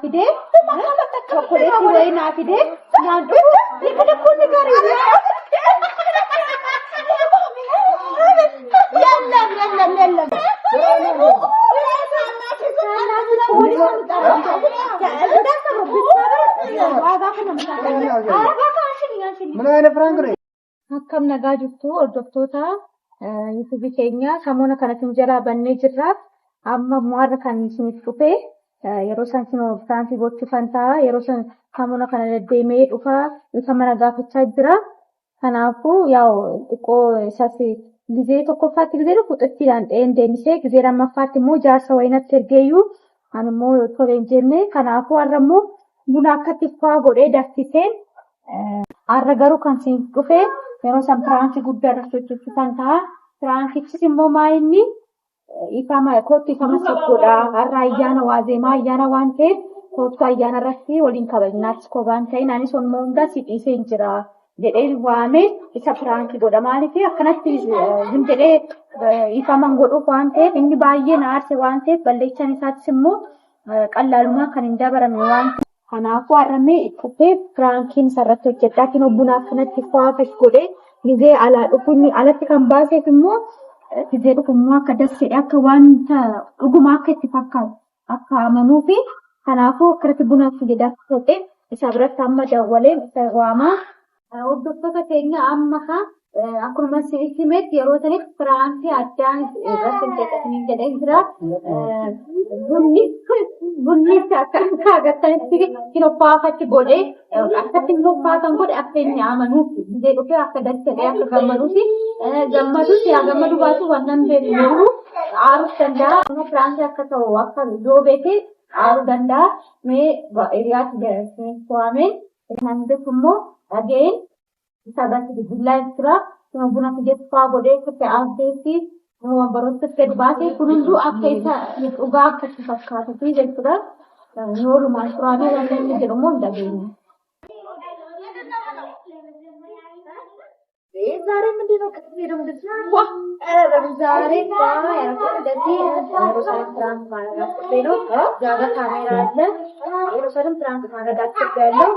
fide chocolate way na fide nyaandu ikada kunni gari yalla ምን አይነት ፍራንክ ነው? akkam nagaa jirtu hordoftoota YouTube keenya samoona kanatti jira bannee jirra amma mo'arra kan isiniif dhufe yeroo san sinoo firaansi gochuufan ta'a yeroo san samoona kana deddeemee dhufa isa mana gaafachaa jira kanaafuu yaa xiqqoo isas gizee tokkoffaatti gizee fuuxattiidhaan dheen deemisee gizee lammaffaatti immoo jaarsa wayinatti ergeeyyuu ani immoo toleen jenne kanaafuu har'a immoo buna akkatti faa godhee danfiseen har'a garuu kan isiniif dhufe yeroo san firaansi guddaa irratti kan ta'a firaankichis immoo maayinni ifama kootti ifama sokkoodha har'a ayyaana waazeemaa ayyaana waan ta'eef kootti ayyaana irratti waliin kabajnaachis kobaan ta'in anis immoo hundaa si dhiisee jira jedhee waame isa firaanki godha maaliif akkanatti jedhee ifaman godhuuf waan ta'eef inni baay'ee na aarse waan ta'eef balleechaan isaatis immoo qallaalumaa kan hin dabarame waan ta'eef kanaafuu har'amee dhufe firaankiin sarratti hojjedhaa kinoo bunaa kanatti faafash godhee gizee alaa dhufuun alatti kan baaseef immoo gizee dhufummoo akka dasseedha akka wanta dhuguma akka itti fakkaatu akka amanuu fi kanaafuu akkanatti bunaatti jedhaa ta'e isa biratti amma dawwalee isa waamaa hordoftoota keenya amma akkuma si'itti himetti yeroo sanitti firaansi addaan irratti hojjetatanii jedhee jira bunni akka agartanitti kinoo faafachi godhee akkatti immoo faafan godhe akka inni amanuuf gizee dhufee akka dasseedha akka gammaduufi gammadus yaa gammadu baatu waan nan beeknu aaruu danda'a firaansi akka ta'u akka yoo beeke aaruu danda'a mee hiriyaatti jedhamee waamee kan beeku immoo dhageen isa gatti billaa jira buna fideeffaa godhee kutte aanteefi baroota fed baasee kununduu akka isa dhugaa akka itti fakkaatufi jechuudha yoolumaan turaanii waan inni jedhamu hin dhageenye. ዛሬ ምንድነው ከዚህ ነው እንደዛ ዛሬ ትራንስ ማድረግ ነው ዛጋ ካሜራ አለ የሮሰንም ትራንስ ማድረግ አትችላለሁ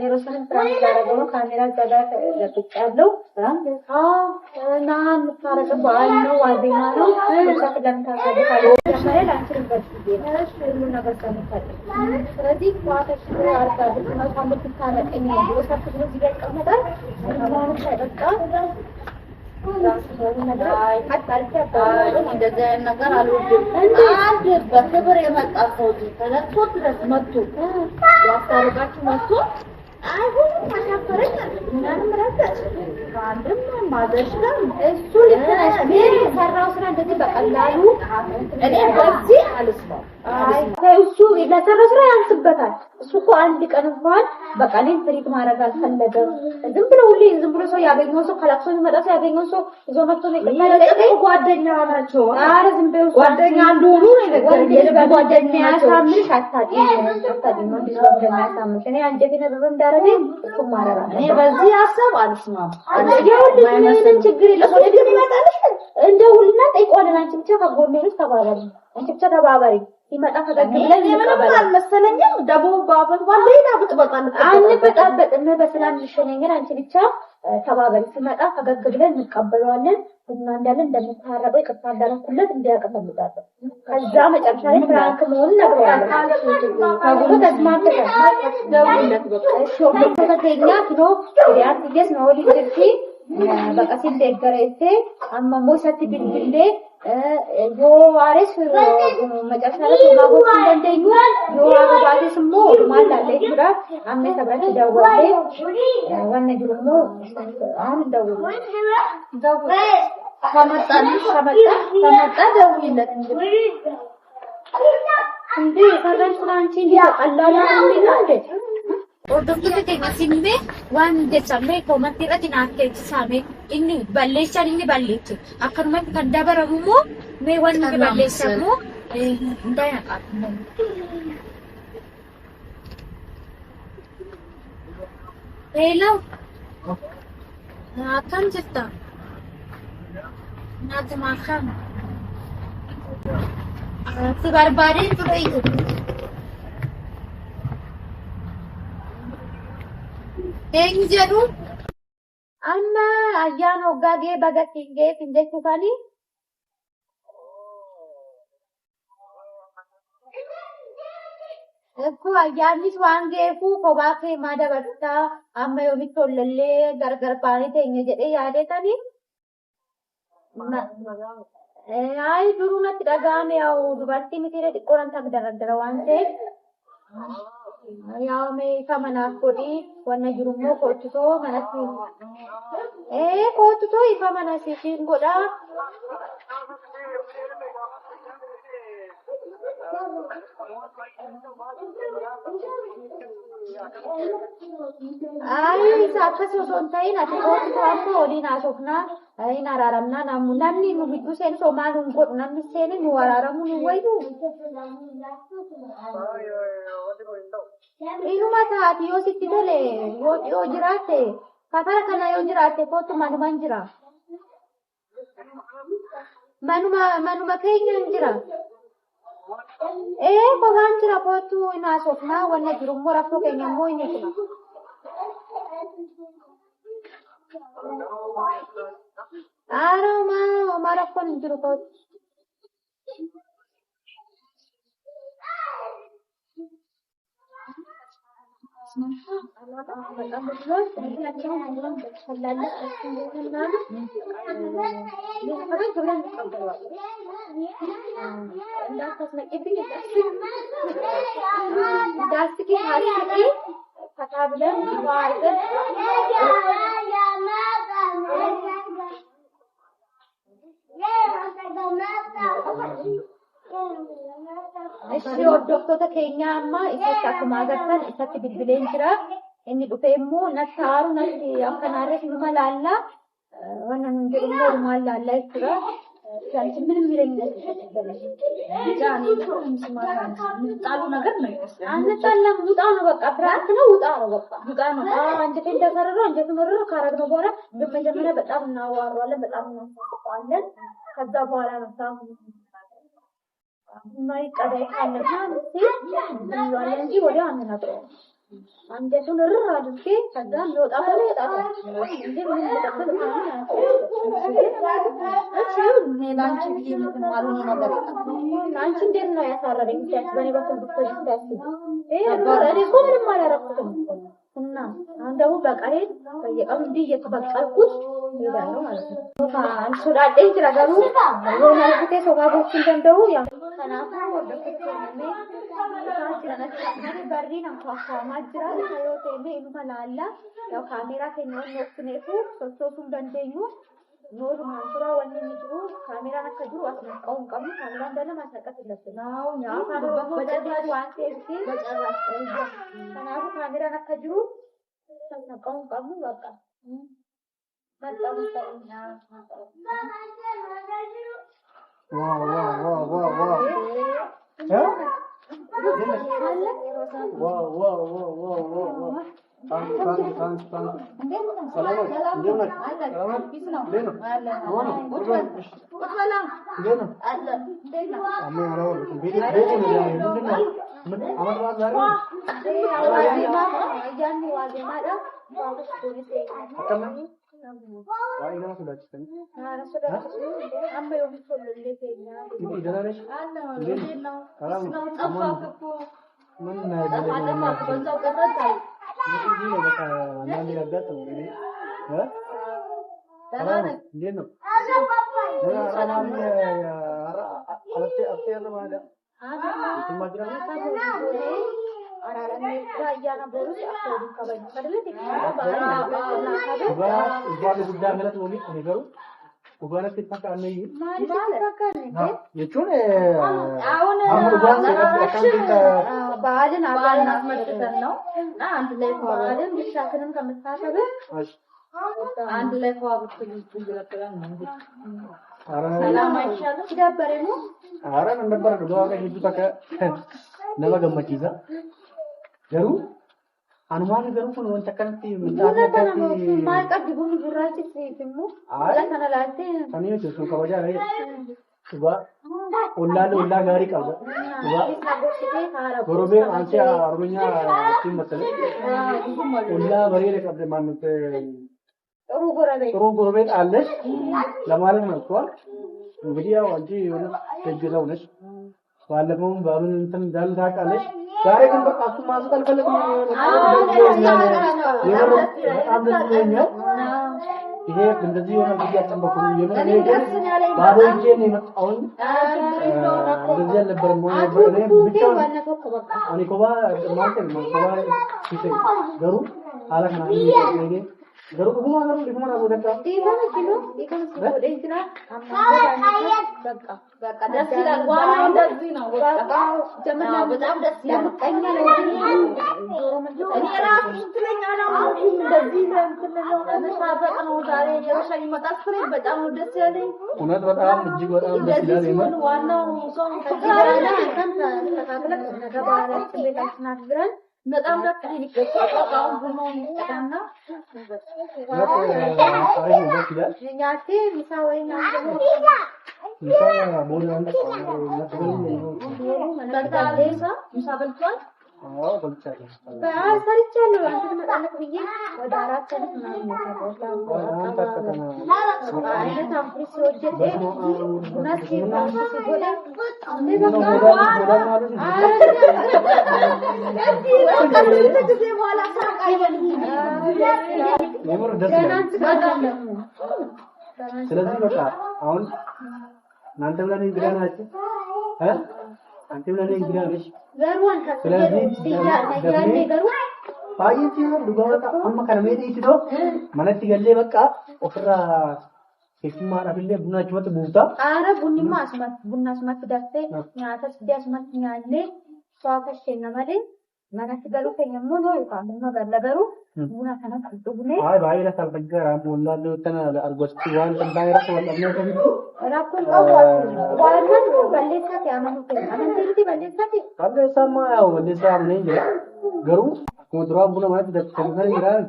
የሮሰንም ትራንስ ያደረገው ካሜራ ዛጋ ለጥጫለሁ እና ምታረቀ በዓል ነው ዋዜማ ነው ተከደም ታከደካለሁ ዛሬ ላንቺበት ሁሉ ነገር ተመጣጣ ስለዚህ ኳተሽ አርጋ ነው ከምትታረቀኝ ነው ወሰፍት ነው ይገቀመጣል በቃ እንደዚህ ነገር አልወድም አንድ በክብር የመጣ ሰው ተለጥቶ ድረስ መጥቶ ያስታርቃችሁ መጥቶ አይሁን ማሻፈረኝ ምናምን ረዳች አንድም ማዘሽ ጋር እሱ ልትነሽ ምን ሰራው ስራ እንደዚህ በቀላሉ እኔ በዚህ አልስማው እሱ ለሰራው ስራ ያንስበታል እሱ እኮ አንድ ቀን እንኳን በቃ እኔን ትሪት ማድረግ አልፈለገም ዝም ብሎ ሁሌ ዝም ብሎ ሰው ያገኘው ሰው ከላክሶ ይመጣ ሰው ያገኘው ሰው ይዞ መጥቶ ነው ይቀበላል ጓደኛ ናቸው አረ ዝም ብሎ ጓደኛ እንደሆኑ ነው ጓደኛ ያሳምንሽ አታቂ ነው ጓደኛ ያሳምንሽ እኔ አንጀቴን በመንዳረኔ እሱ ማረራ እኔ በዚህ ሐሳብ አልስማም ምንም ችግር የለም ወደ ግን ይመጣልሽ እንደውልና ጠይቋለን አንቺ ብቻ ከጎኔልሽ ተባባሪ አንቺ ብቻ ተባባሪ ይመጣ ፈገግብለን ይመጣል አልመሰለኝም ደሞ ባበት ባለይታ ብትበጣን አንበጣበጥም በሰላም ልሽነኝ አንቺ ብቻ ተባባሪ ሲመጣ ፈገግብለን እንቀበለዋለን እና እንዳለን እንደምታረቀው ይቅርታ እንዳለኩለት እንዲያቀበሉታል ከዛ መጨረሻ ላይ ፍራንክ መሆን ነግረዋለን ታውቁ ተስማምተናል ደውለት በቃ እሺ ወደተኛ ኪሎ ያርቲገስ ነው ሊድርሲ በቃ ሲደገረይቴ አማሞ ሰት ቢልቢሌ yo ares መጨረሻ ላይ ማቦት እንደእንደኙ yo አባባሪስ ሞ ማላለ ይራ አሜ ተብራች ደውዬ ወነ ግሩሞ አሁን ደውዬ ከመጣ ደውይለት እንዴ ሰራሽ ፍራንቺ እንዲቀላላ እንዴ Hordoftoota keenya simbee waan jechamee koomatti irratti naaf teessisame inni balleessan inni balleessu akkanumatti kan dabaramu immoo mee waan inni balleessamu hundaa naqaatu. Hello. Akkam jirta? Nyaata maakam? Si barbaadeen ture iyyuu. Eenyu amma ayyaana waggaa ga'ee bagattiin ga'eetiin jechuudhaani. Ekkoo ayyaannis waan ga'eefuu kophaa kee maa dabarsaa amma yoomitti ollallee gargar baanii teenya jedhee yaadeetani. Ayi duruu natti dhaga'ame yaa'u dubartii mitiiree xiqqoon takka daraddara waan ta'eef. Yaa mee kama naaf godhi wanna jirummoo kootutoo manatti kootutoo ifa mana siifin godha. Ayi isa akkasii osoo hin ta'in ati kootutoo amma waliin haasofnaa hin araaramnaa namni nu gidduu seenu soo maal hin godhu namni seeni nu araaramu nu wayyu. Inuma taati yoo sitti tole yoo jiraatte kafara kana yoo jiraatte kootu manumaan jira. Manuma keenya hin jira. Kophaan jira kootu hin haasofnaa wanna jirummoo rakkoo keenya immoo hin eegna. Homaa rakkoon hin jiru kootu. Hordoftoota keenya amma isatti akkuma agartan isatti bilbileen jira. Inni dhufee immoo natti haaru natti akka naarreef numa laallaa wannan jedhu immoo dhumaan laallaa jechuudha. Isaanis ምንም ይለኛል ጃኒ ምጣሉ ነገር ነው ይመስላል። አንጣላም ውጣ ነው በቃ ፍራንክ ነው ውጣ ነው በቃ ውጣ ነው። አንጀቴ እንደፈረረ አንጀቱ መረረ ካረግነው በኋላ በመጀመሪያ በጣም እናዋራዋለን በጣም እናስቀዋለን። ከዛ በኋላ ነው ታም ማይ ቀዳይ ካለና እንጂ እንጂ ወዲያ አንናጥረው አንጀቱን ርር አድርጌ ከዛ እንደወጣ ብለ ይጣጣ እንዴ ምን ተከፈለ እሺ ላንቺ ብዬ ምን ማሉኝ ነገር ላንቺ እንዴት ነው ያሳረደኝ በኔ በኩል ብትቆይ ታስቢ ባረዴ እኮ ምንም አላረኩትም እና አሁን ደግሞ በቃ በየቀኑ እንዲህ እየተበቀልኩት እሄዳለሁ ማለት ነው። አንሱዳጤን ይችላሉ ወናልኩቴ ሶባቦችን ደንደው ያ ከናፉ ወደኩት ነው barri nam faafama jira yoo ta'e inuma laalla yoo kaameeraa keenya wanni obsineefu sochoosuun dandeenyu noorumaan tura wanni inni jiru kaameeraan akka jiru as naqa'uu hin qabnu kaameeraan dalamaa saqatu latte nyaata bacarraa waan ta'eef kanaafuu kaameeraan akka jiru as naqa'uu hin qabnu bakka አንድ ላይ ፏብት ይዝረከራል ነው ሰላም አይሻለ ሲዳበረሙ አረ ነበር ነው ሄዱ ተከ ነባ ገመቺዛ ገሩ አኑማን ገሩ ነው ወንተ ከንቲ ምታከቲ ማይቀድ ቡን ጉራጭ ሲትሙ አላ ከናላቴ ሰኒዮ ጀሱ ከወጃ ላይ ወላ ጋሪ ቀርበ ጎረቤ አንቺ አርበኛ ሲመሰለ ወላ በሬ ቀርበ ማለት ጥሩ ጎረቤት አለሽ ለማለት ነው እኮ እንግዲህ ያው አንቺ የሆነ ደግዘው ነሽ ባለፈው በምን እንትን እንዳል ታውቃለሽ ዛሬ ግን በቃ እሱ ማዘዝ አልፈለግም ይሄ እንደዚህ ሆነ ብያጨምበኩ የምን ባዶ እጄ ነው የመጣው እንደዚህ አልነበረም እኔ ብቻው እኔ ኮባ ማለት ነው ኮባ ሲሰይ ገሩ አላከና ይሄ ገሩ ብዙ ነገር ሊሆን አወደቃ ይሄ ነው በቃ ደስ ይላል ዋናው እንደዚህ ነው በቃ በጣም ደስ ይላል እኔ ራሱ ትለኛለህ እንደዚህ ነው ተነሳበቀ ነው ዛሬ የሻይ መጣስሬ በጣም ደስ ያለኝ እውነት በጣም እጅግ በጣም ደስ ይላል ይሄ ዋናው ሰው ተጋራና ተካክለክ ነገባራች ቤታችን አድርገን በጣም ደስ ይላል አሁን ቡናው ይጣና ያቺ ሚሳወይና ሚሳወይና ቦላን ሚሳበልቷል ሰርቻለሁ አንተ መጣለክ ብዬ ወደ 4 ሰዓት ስለዚህ በቃ አሁን እናንተ ለኔ እንግዳ ናችሁ አንተ ለኔ እንግዳ ነሽ ዘርዋን ስለዚህ ባይንቲ ዱጋወጣ አማ ከነሜት ይችዶ ማለት ይገለ በቃ ኦፍራ ከስማ አብለ ቡናችሁ ወጥ ቡታ አረ ቡኒማ አስማት ቡና አስማት ዳስቴ ያተስ ዲያስማት ያለ ሷፈሽ ነማለ ማለት ገሉ ከየሞ ነው ይፋም ነው ገለገሩ ቡና ከነቀጡ ቡኔ አይ ባይላ ተልበገራ ሞላለው ተናለ አርጎስ ዋን ባይራስ ወላነ ከቢ ራኩን ዋናን በለታ ያመኑ ከአንተንቲ በለታ አገሰማ ያው በለታ ምን ገሩ ኮድራ ቡና ማለት ደከመረ ይራል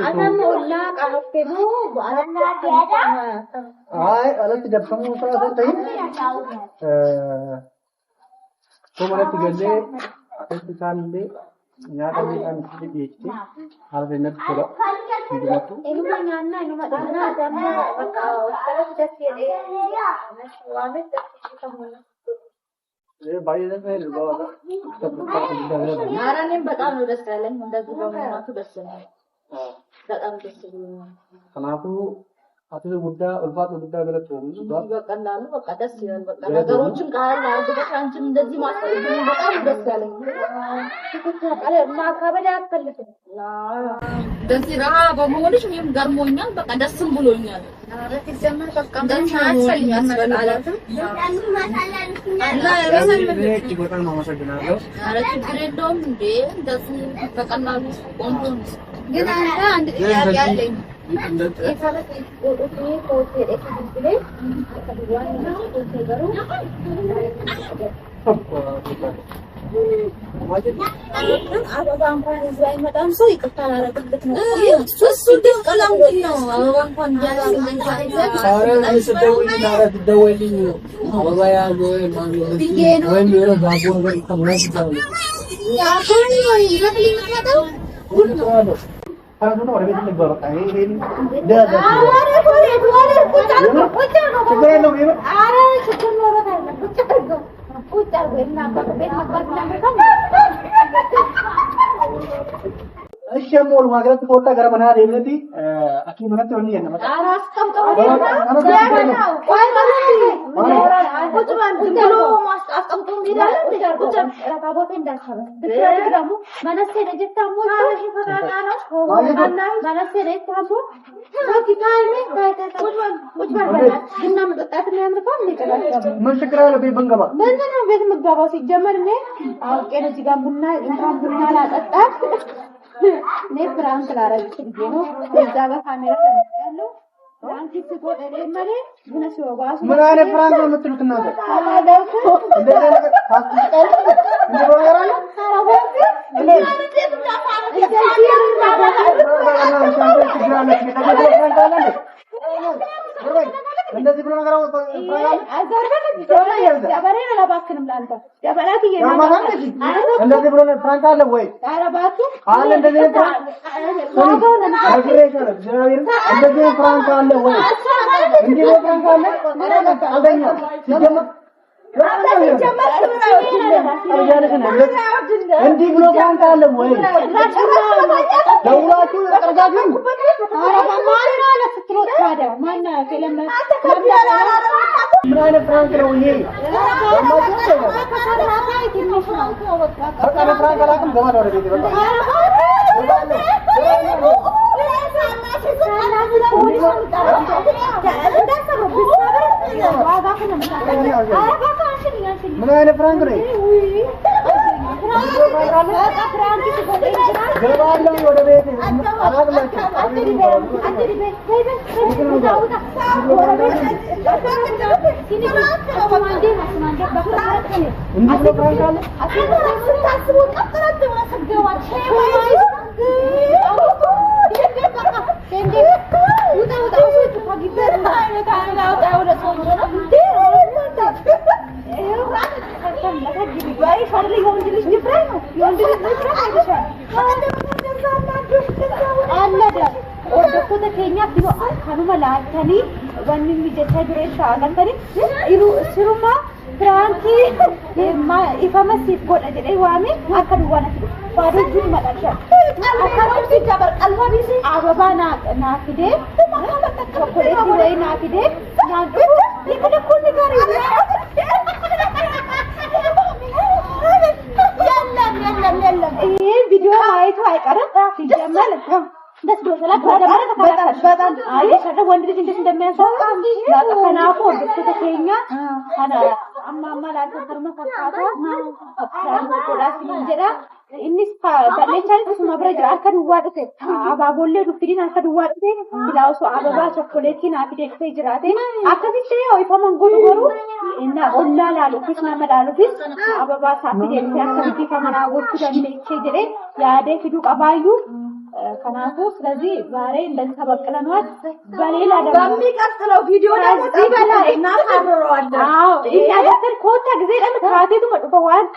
አታም ወላ ቃፍቴ ነው ባለና አይ አለት ደብሰሙ ሰራተይ ማለት ገለ አጥታንዴ ኛዳን ትዲቲ አርበነት ተራ እንዲመጡ ኢሉማኛና ኢሉማዳና ደማ በቃ ወጣለት ደስ ይሄ ነሽዋለት ተከሙና ባይዘን ሄድ ባባ ማራኔም በጣም ነው ደስ ያለኝ እንደዚህ በመሆኑ ደስ ይላል በጣም ደስ ይላል ከናፉ አጥቶ ጉዳ ወልፋት ጉዳ ገለጥ ነው በቀላሉ በቃ ደስ ይላል በቃ ነገሮችን ቃል አድርገሽ አንቺም እንደዚህ ማስፈልግ በጣም ደስ ያለኝ ተከታተለ ማካበዳ አትፈልግ ደስ ይላል በመሆንሽ ምንም ገርሞኛል በቃ ደስም ብሎኛል አረት ጀመር በቃ ደስ ያስፈልጋል እና እኔ በጣም አመሰግናለሁ አረት ችግር የለውም እንዴ እንደዚህ በቀላሉ ቆንጆ ግን አንድ ጥያቄ አለኝ የታለት ወጥቶ ኮቴ ለከብለ ከዲዋን ነው ተገሩ አበባ እንኳን እዚህ አይመጣም ሰው ይቅርታ አላረግበት ነው እሱ ድንቅላው ነው አበባ እንኳን ደውልኝ አበባ ያዘ ወይ ነው ባቦ ነገር ተመለስታው ያቆኝ ወይ ይበልኝ ነው ሁሉ ነው ታዲያ ነው ወደ ቤት ልግባ በቃ ይሄ እሺ ሞል ማግራት ተቆጣ ገረመና ደብነቲ አኪ ማለት ነው እንዴ ነው አራስ ቀምጠው ነው ቆይ ማለት ቁጭ ባል ብሎ ማስቀምጠው ይላል እንዴ ቁጭ ረካቦቴ እንዳሰበ ደግሞ ማነሴ ለጀታሞ ታሪክ ፈራና ነው ሆባና ማነሴ ለታሞ ታኪታይኔ ቁጭ ባል እና መጠጣት ነው ያምርካው እንዴ ምን ችግር አለ ቤት ብንገባ ምን ነው ቤት ምገባው ሲጀመር እኔ አውቄ ነው እዚህ ጋር ቡና እንኳን ቡና ላጠጣ ፍራንክ ላረግጥ ነው እዛ ጋር ካሜራ ያለው ፍራንክ ሲቆጥ ለማለ ምን ሲወጋስ ምን አይነት ፍራንክ ነው የምትሉት እናንተ አላውቅ እንደዛ ነገር ታስቀል እንደው ያራለ እንደዚህ ብሎ ነገር እንደዚህ ብሎ ፍራንክ አለ ወይ? አለ እንደዚህ ፍራንክ እንደዚህ ፍራንክ አለ ወይ? እንዲህ ነው ፍራንክ አለ? አገኛ ሲጀመር እንዲህ ብሎ ፍራንክ አለ ወይ? ደውላችሁ ተረጋግጡ። ምን አይነት ፍራንክ ነው ይሄ? በቃ ፍራንክ አላውቅም። ገባህ ወደ ቤት በቃ ምን አይነት ፍራንክ ነው? ገባለሁ ወደ ቤት ከናቱ ስለዚህ ዛሬ እንደዚህ ተበቅለናል። በሌላ ደግሞ በሚቀጥለው ቪዲዮ ደግሞ በላይ እናሳርረዋለን። አዎ ይያደር ኮታ ጊዜ ደግሞ ታቴቱ መጥቶ ዋንቴ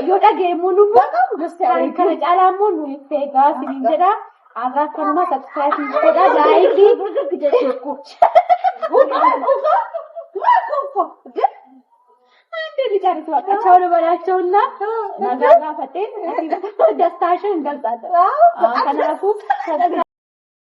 ይወጣ ሙሉ በጣም ደስ ያለኝ ከነጫላሙ ነው ይፈጋ ሲንጀራ አራከማ ሰብስክራይብ ይቆዳ ላይክ ግደሽኩ አንዴ ልጨርስ በቃ ቻው ልበላቸውና ነጋጋ ፈጤን ደስታሽን እንገልጻለን። ከናቱ